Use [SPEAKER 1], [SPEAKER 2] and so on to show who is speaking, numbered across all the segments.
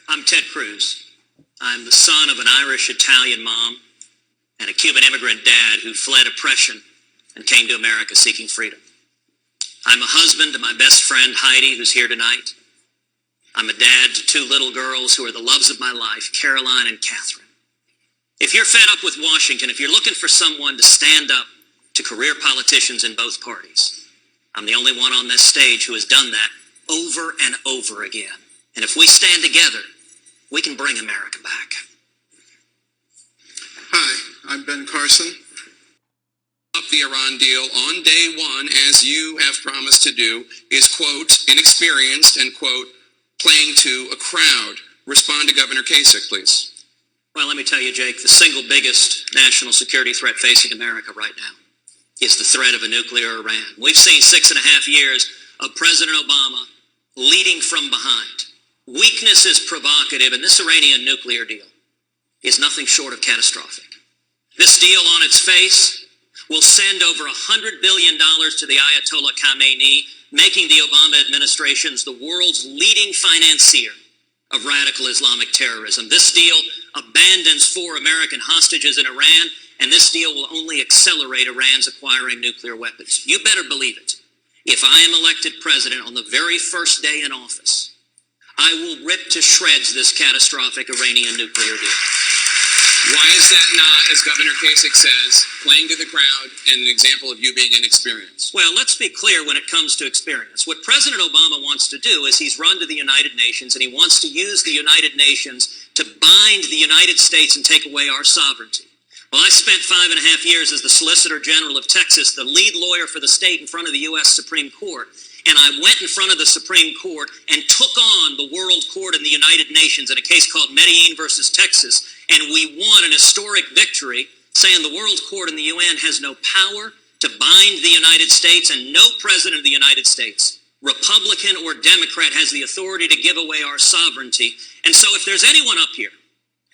[SPEAKER 1] I'm Ted Cruz. I'm the son of an Irish-Italian mom and a Cuban immigrant dad who fled oppression and came to America seeking freedom. I'm a husband to my best friend Heidi, who's here tonight. I'm a dad to two little girls who are the loves of my life, Caroline and Catherine. If you're fed up with Washington, if you're looking for someone to stand up to career politicians in both parties, I'm the only one on this stage who has done that over and over again. And if we stand together, we can bring America back.
[SPEAKER 2] Hi, I'm Ben Carson.
[SPEAKER 3] Up the Iran deal on day one, as you have promised to do, is, quote, inexperienced and, quote, playing to a crowd. Respond to Governor Kasich, please.
[SPEAKER 1] Well, let me tell you, Jake, the single biggest national security threat facing America right now is the threat of a nuclear Iran. We've seen 6.5 years of President Obama leading from behind. Weakness is provocative, and this Iranian nuclear deal is nothing short of catastrophic. This deal on its face will send over $100 billion to the Ayatollah Khamenei, making the Obama administration the world's leading financier of radical Islamic terrorism. This deal abandons 4 American hostages in Iran, and this deal will only accelerate Iran's acquiring nuclear weapons. You better believe it. If I am elected president on the very first day in office, I will rip to shreds this catastrophic Iranian nuclear deal.
[SPEAKER 3] Why is that not, as Governor Kasich says, playing to the crowd and an example of you being inexperienced?
[SPEAKER 1] Well, let's be clear when it comes to experience. What President Obama wants to do is he's run to the United Nations, and he wants to use the United Nations to bind the United States and take away our sovereignty. Well, I spent 5.5 years as the Solicitor General of Texas, the lead lawyer for the state in front of the U.S. Supreme Court. And I went in front of the Supreme Court and took on the World Court in the United Nations in a case called Medellin versus Texas. And we won an historic victory saying the World Court in the UN has no power to bind the United States, and no president of the United States, Republican or Democrat, has the authority to give away our sovereignty. And so if there's anyone up here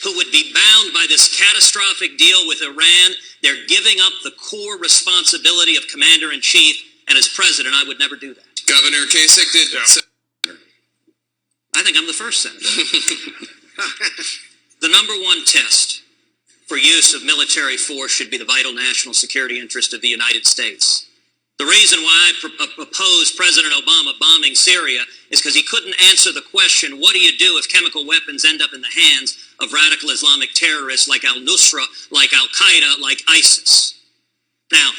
[SPEAKER 1] who would be bound by this catastrophic deal with Iran, they're giving up the core responsibility of Commander-in-Chief, and as president, I would never do that.
[SPEAKER 3] Governor Kasich did. Yeah.
[SPEAKER 1] I think I'm the first senator. The number one test for use of military force should be the vital national security interest of the United States. The reason why I opposed President Obama bombing Syria is because he couldn't answer the question, what do you do if chemical weapons end up in the hands of radical Islamic terrorists like al-Nusra, like al-Qaeda, like ISIS? Now,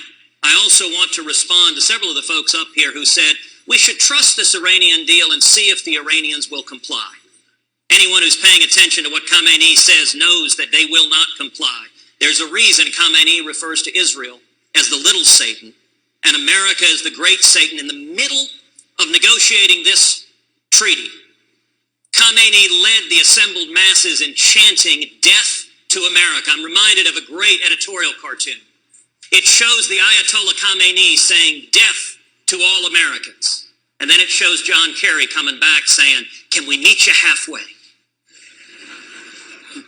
[SPEAKER 1] I also want to respond to several of the folks up here who said, we should trust this Iranian deal and see if the Iranians will comply. Anyone who's paying attention to what Khamenei says knows that they will not comply. There's a reason Khamenei refers to Israel as the little Satan and America as the great Satan. In the middle of negotiating this treaty, Khamenei led the assembled masses in chanting death to America. I'm reminded of a great editorial cartoon. It shows the Ayatollah Khamenei saying death to all Americans. And then it shows John Kerry coming back saying, can we meet you halfway?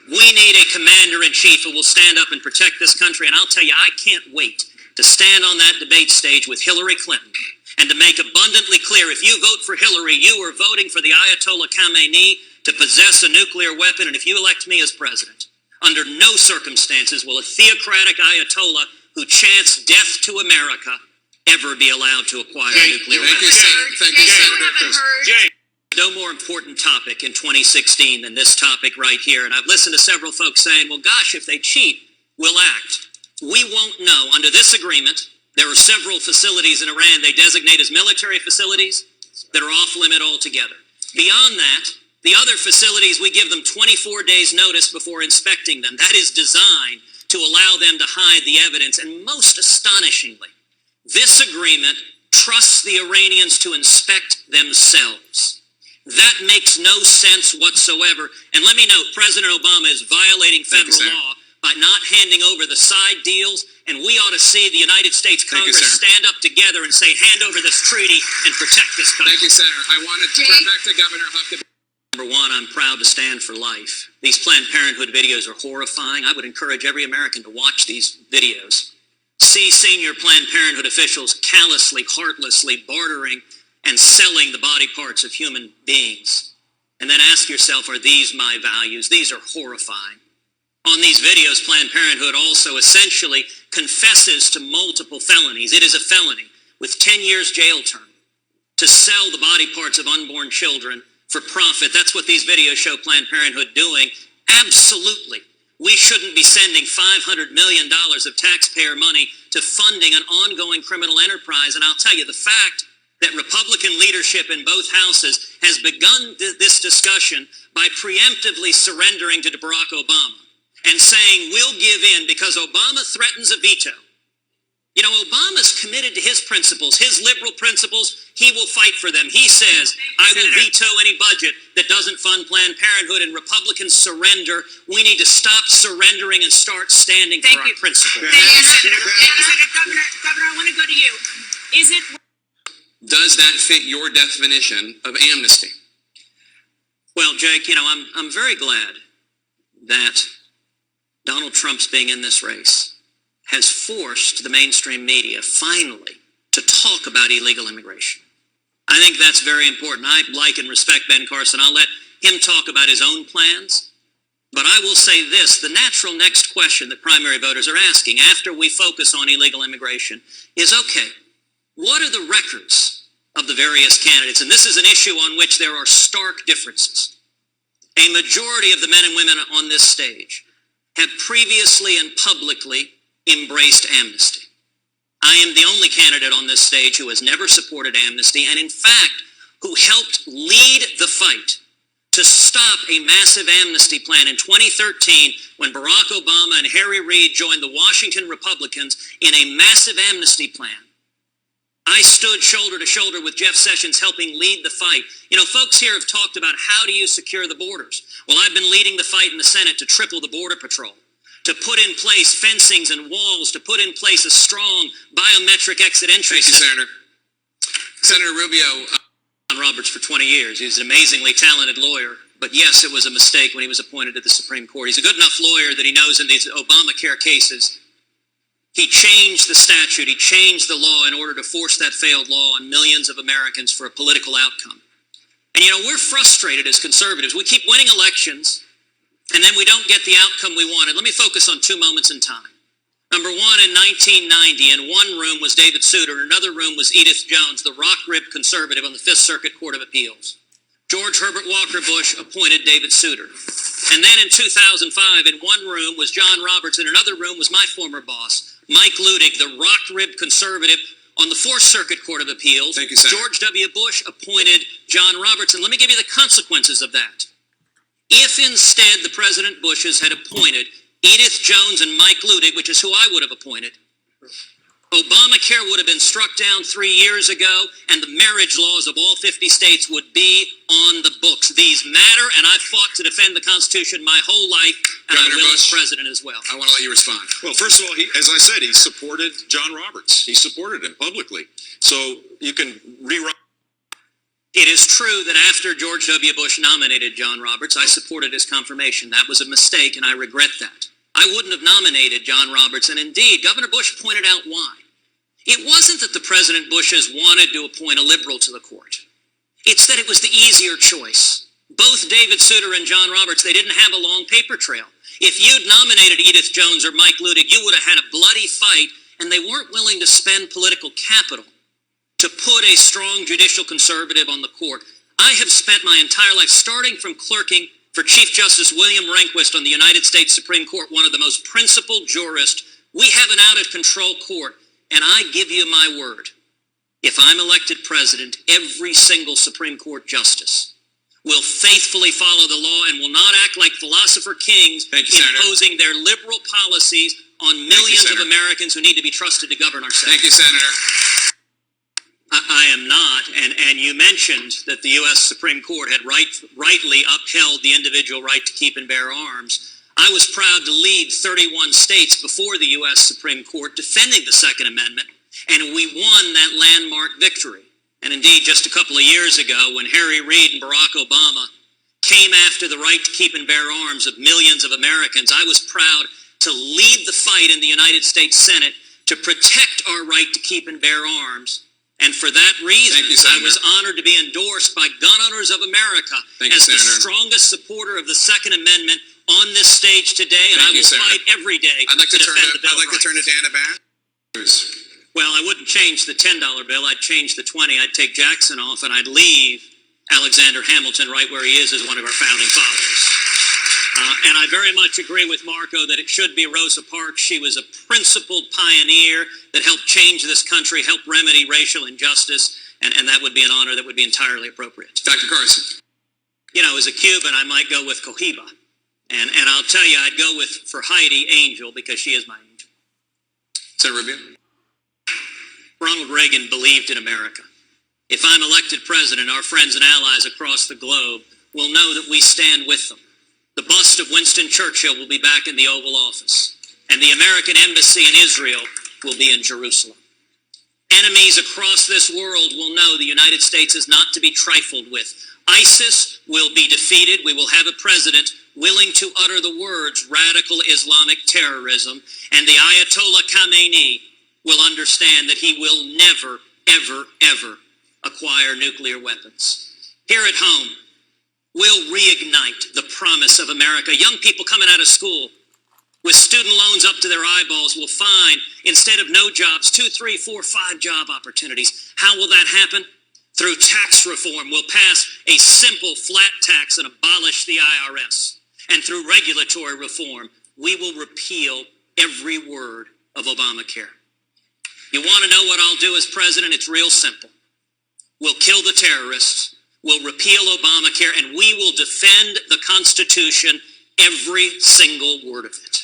[SPEAKER 1] We need a commander-in-chief who will stand up and protect this country. And I'll tell you, I can't wait to stand on that debate stage with Hillary Clinton and to make abundantly clear, if you vote for Hillary, you are voting for the Ayatollah Khamenei to possess a nuclear weapon. And if you elect me as president, under no circumstances will a theocratic Ayatollah who chants death to America ever be allowed to acquire a nuclear weapon.
[SPEAKER 3] Thank you, Senator Cruz.
[SPEAKER 1] No more important topic in 2016 than this topic right here. And I've listened to several folks saying, well, gosh, if they cheat, we'll act. We won't know. Under this agreement, there are several facilities in Iran they designate as military facilities that are off limit altogether. Beyond that, the other facilities, we give them 24 days notice before inspecting them. That is designed to allow them to hide the evidence. And most astonishingly, this agreement trusts the Iranians to inspect themselves. That makes no sense whatsoever. And let me note, President Obama is violating federal law by not handing over the side deals, and we ought to see the United States Congress stand up together and say, hand over this treaty and protect this country.
[SPEAKER 3] Thank you, Senator. I want to turn back to Governor Huckabee.
[SPEAKER 1] Number one, I'm proud to stand for life. These Planned Parenthood videos are horrifying. I would encourage every American to watch these videos. See senior Planned Parenthood officials callously, heartlessly bartering and selling the body parts of human beings. and then ask yourself, are these my values? These are horrifying. On these videos, Planned Parenthood also essentially confesses to multiple felonies. It is a felony with 10 years jail term to sell the body parts of unborn children for profit. That's what these videos show Planned Parenthood doing. Absolutely. We shouldn't be sending $500 million of taxpayer money to funding an ongoing criminal enterprise. And I'll tell you, the fact that Republican leadership in both houses has begun this discussion by preemptively surrendering to Barack Obama and saying, we'll give in because Obama threatens a veto. You know, Obama's committed to his principles, his liberal principles. He will fight for them. He says, I will veto any budget that doesn't fund Planned Parenthood, and Republicans surrender. We need to stop surrendering and start standing for our principles.
[SPEAKER 4] Thank you, Senator. Thank you, Senator. Governor, I want to go to you. Is it...
[SPEAKER 3] Does that fit your definition of amnesty?
[SPEAKER 1] Well, Jake, you know, I'm very glad that Donald Trump's being in this race has forced the mainstream media finally to talk about illegal immigration. I think that's very important. I like and respect Ben Carson. I'll let him talk about his own plans. But I will say this, the natural next question that primary voters are asking after we focus on illegal immigration is, okay, what are the records of the various candidates? And this is an issue on which there are stark differences. A majority of the men and women on this stage have previously and publicly embraced amnesty. I am the only candidate on this stage who has never supported amnesty, and in fact, who helped lead the fight to stop a massive amnesty plan in 2013 when Barack Obama and Harry Reid joined the Washington Republicans in a massive amnesty plan. I stood shoulder to shoulder with Jeff Sessions helping lead the fight. You know, folks here have talked about how do you secure the borders. Well, I've been leading the fight in the Senate to triple the Border Patrol, to put in place fencings and walls, to put in place a strong biometric exit entry
[SPEAKER 3] Thank
[SPEAKER 1] system.
[SPEAKER 3] you, Senator. Senator Rubio.
[SPEAKER 1] John Roberts for 20 years. He's an amazingly talented lawyer. But yes, it was a mistake when he was appointed to the Supreme Court. He's a good enough lawyer that he knows in these Obamacare cases, he changed the statute, he changed the law in order to force that failed law on millions of Americans for a political outcome. And you know, we're frustrated as conservatives. We keep winning elections, and then we don't get the outcome we wanted. Let me focus on two moments in time. Number one, in 1990, in one room was David Souter, in another room was Edith Jones, the rock-ribbed conservative on the Fifth Circuit Court of Appeals. George Herbert Walker Bush appointed David Souter. And then in 2005, in one room was John Roberts, in another room was my former boss, Mike Ludig, the rock-ribbed conservative on the Fourth Circuit Court of Appeals.
[SPEAKER 3] Thank you, Senator.
[SPEAKER 1] George W. Bush appointed John Roberts. And let me give you the consequences of that. If instead the President Bushes had appointed Edith Jones and Mike Ludig, which is who I would have appointed, Obamacare would have been struck down 3 years ago, and the marriage laws of all 50 states would be on the books. These matter, and I've fought to defend the Constitution my whole life, and
[SPEAKER 3] Governor
[SPEAKER 1] I will
[SPEAKER 3] Bush,
[SPEAKER 1] as president as well.
[SPEAKER 3] I want to let you respond.
[SPEAKER 5] Well, first of all, as I said, he supported John Roberts. He supported him publicly. So you can rewrite.
[SPEAKER 1] It is true that after George W. Bush nominated John Roberts, I supported his confirmation. That was a mistake, and I regret that. I wouldn't have nominated John Roberts, and indeed, Governor Bush pointed out why. It wasn't that the President Bushes wanted to appoint a liberal to the court. It's that it was the easier choice. Both David Souter and John Roberts, they didn't have a long paper trail. If you'd nominated Edith Jones or Mike Ludig, you would have had a bloody fight, and they weren't willing to spend political capital to put a strong judicial conservative on the court. I have spent my entire life, starting from clerking for Chief Justice William Rehnquist on the United States Supreme Court, one of the most principled jurists. We have an out-of-control court, and I give you my word. If I'm elected president, every single Supreme Court justice will faithfully follow the law and will not act like philosopher kings imposing their liberal policies on millions of Americans who need to be trusted to govern our state.
[SPEAKER 3] Thank you, Senator.
[SPEAKER 1] I am not, and you mentioned that the U.S. Supreme Court had rightly upheld the individual right to keep and bear arms. I was proud to lead 31 states before the U.S. Supreme Court defending the Second Amendment, and we won that landmark victory. And indeed, just a couple of years ago, when Harry Reid and Barack Obama came after the right to keep and bear arms of millions of Americans, I was proud to lead the fight in the United States Senate to protect our right to keep and bear arms. And for that reason,
[SPEAKER 3] Thank you,
[SPEAKER 1] I
[SPEAKER 3] Senator.
[SPEAKER 1] was honored to be endorsed by Gun Owners of America
[SPEAKER 3] Thank you,
[SPEAKER 1] as the
[SPEAKER 3] Senator.
[SPEAKER 1] strongest supporter of the Second Amendment on this stage today, and
[SPEAKER 3] Thank
[SPEAKER 1] I
[SPEAKER 3] you,
[SPEAKER 1] will
[SPEAKER 3] Senator.
[SPEAKER 1] fight every day
[SPEAKER 3] I'd like to turn
[SPEAKER 1] defend the Bill
[SPEAKER 3] I'd like
[SPEAKER 1] of
[SPEAKER 3] to turn to
[SPEAKER 1] Rights.
[SPEAKER 3] Dana Bash.
[SPEAKER 1] Well, I wouldn't change the $10 bill. I'd change the 20. I'd take Jackson off, and I'd leave Alexander Hamilton right where he is as one of our founding fathers. And I very much agree with Marco that it should be Rosa Parks. She was a principled pioneer that helped change this country, helped remedy racial injustice, and that would be an honor that would be entirely appropriate.
[SPEAKER 3] Dr. Carson.
[SPEAKER 1] You know, as a Cuban, I might go with Cohiba. And I'll tell you, I'd go with, for Heidi, Angel, because she is my angel.
[SPEAKER 3] Senator Rubio.
[SPEAKER 1] Ronald Reagan believed in America. If I'm elected president, our friends and allies across the globe will know that we stand with them. The bust of Winston Churchill will be back in the Oval Office, and the American Embassy in Israel will be in Jerusalem. Enemies across this world will know the United States is not to be trifled with. ISIS will be defeated. We will have a president willing to utter the words radical Islamic terrorism, and the Ayatollah Khamenei will understand that he will never, ever, ever acquire nuclear weapons. Here at home, we'll reignite the promise of America. Young people coming out of school with student loans up to their eyeballs will find, instead of no jobs, 2, 3, 4, 5 job opportunities. How will that happen? Through tax reform. We'll pass a simple flat tax and abolish the IRS. And through regulatory reform, we will repeal every word of Obamacare. You want to know what I'll do as president? It's real simple. We'll kill the terrorists. We'll repeal Obamacare, and we will defend the Constitution, every single word of it.